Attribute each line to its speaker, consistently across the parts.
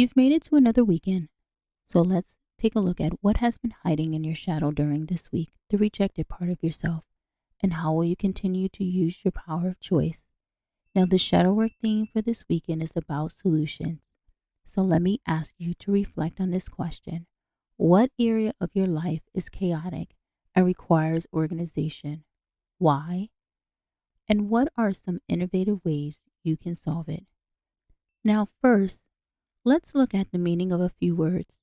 Speaker 1: You've made it to another weekend, so let's take a look at what has been hiding in your shadow during this week, the rejected part of yourself, and how will you continue to use your power of choice. Now, the shadow work theme for this weekend is about solutions. So let me ask you to reflect on this question. What area of your life is chaotic and requires organization? Why? And what are some innovative ways you can solve it? Now, first, let's look at the meaning of a few words.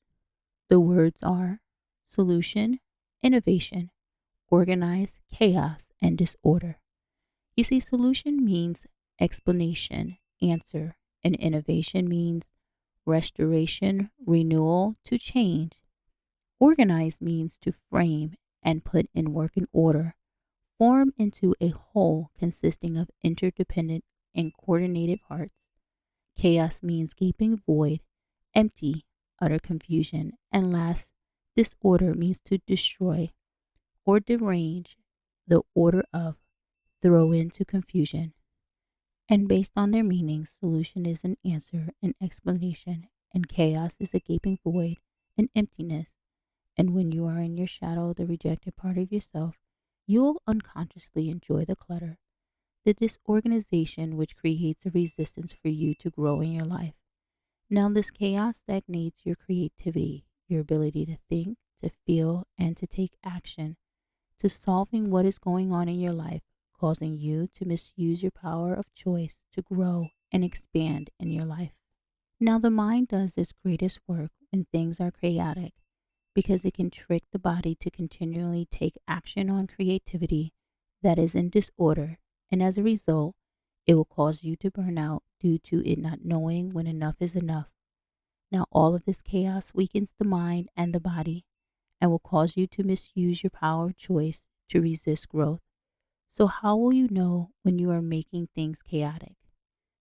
Speaker 1: The words are solution, innovation, organize, chaos, and disorder. You see, solution means explanation, answer, and innovation means restoration, renewal, to change. Organize means to frame and put in working order, form into a whole consisting of interdependent and coordinated parts. Chaos means gaping void, empty, utter confusion. And last, disorder means to destroy or derange the order of, throw into confusion. And based on their meanings, solution is an answer, an explanation, and chaos is a gaping void, an emptiness. And when you are in your shadow, the rejected part of yourself, you'll unconsciously enjoy the clutter, the disorganization which creates a resistance for you to grow in your life. Now, this chaos stagnates your creativity, your ability to think, to feel, and to take action, to solving what is going on in your life, causing you to misuse your power of choice to grow and expand in your life. Now, the mind does its greatest work when things are chaotic because it can trick the body to continually take action on creativity that is in disorder, and as a result, it will cause you to burn out due to it not knowing when enough is enough. Now, all of this chaos weakens the mind and the body and will cause you to misuse your power of choice to resist growth. So how will you know when you are making things chaotic?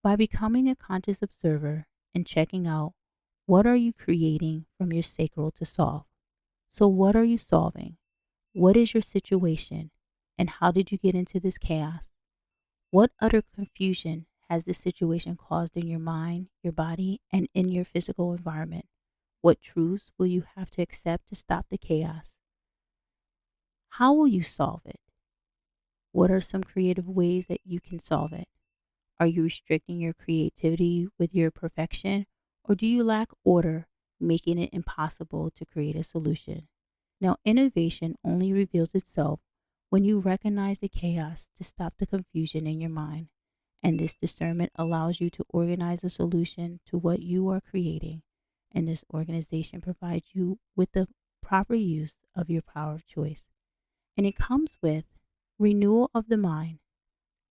Speaker 1: By becoming a conscious observer and checking out what are you creating from your sacral to solve. So what are you solving? What is your situation? And how did you get into this chaos? What utter confusion has this situation caused in your mind, your body, and in your physical environment? What truths will you have to accept to stop the chaos? How will you solve it? What are some creative ways that you can solve it? Are you restricting your creativity with your perfection, or do you lack order, making it impossible to create a solution? Now, innovation only reveals itself when you recognize the chaos to stop the confusion in your mind, and this discernment allows you to organize a solution to what you are creating, and this organization provides you with the proper use of your power of choice. And it comes with renewal of the mind,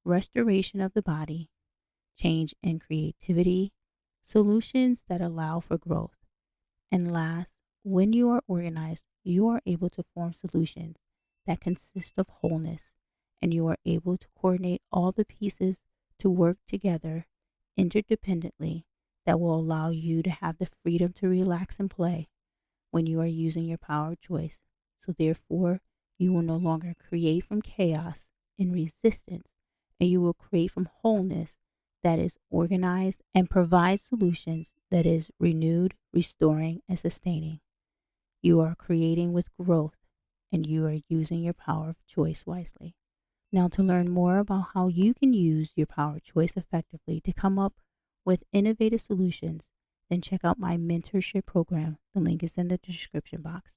Speaker 1: restoration of the body, change in creativity, solutions that allow for growth. And last, when you are organized, you are able to form solutions that consist of wholeness, and you are able to coordinate all the pieces to work together interdependently that will allow you to have the freedom to relax and play when you are using your power of choice. So therefore, you will no longer create from chaos and resistance, and you will create from wholeness that is organized and provides solutions that is renewed, restoring, and sustaining. You are creating with growth, and you are using your power of choice wisely. Now, to learn more about how you can use your power of choice effectively to come up with innovative solutions, then check out my mentorship program. The link is in the description box.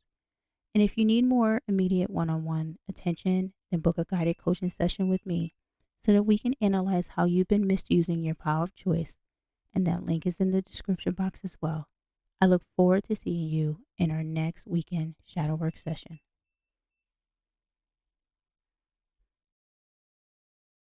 Speaker 1: And if you need more immediate one-on-one attention, then book a guided coaching session with me so that we can analyze how you've been misusing your power of choice. And that link is in the description box as well. I look forward to seeing you in our next weekend shadow work session.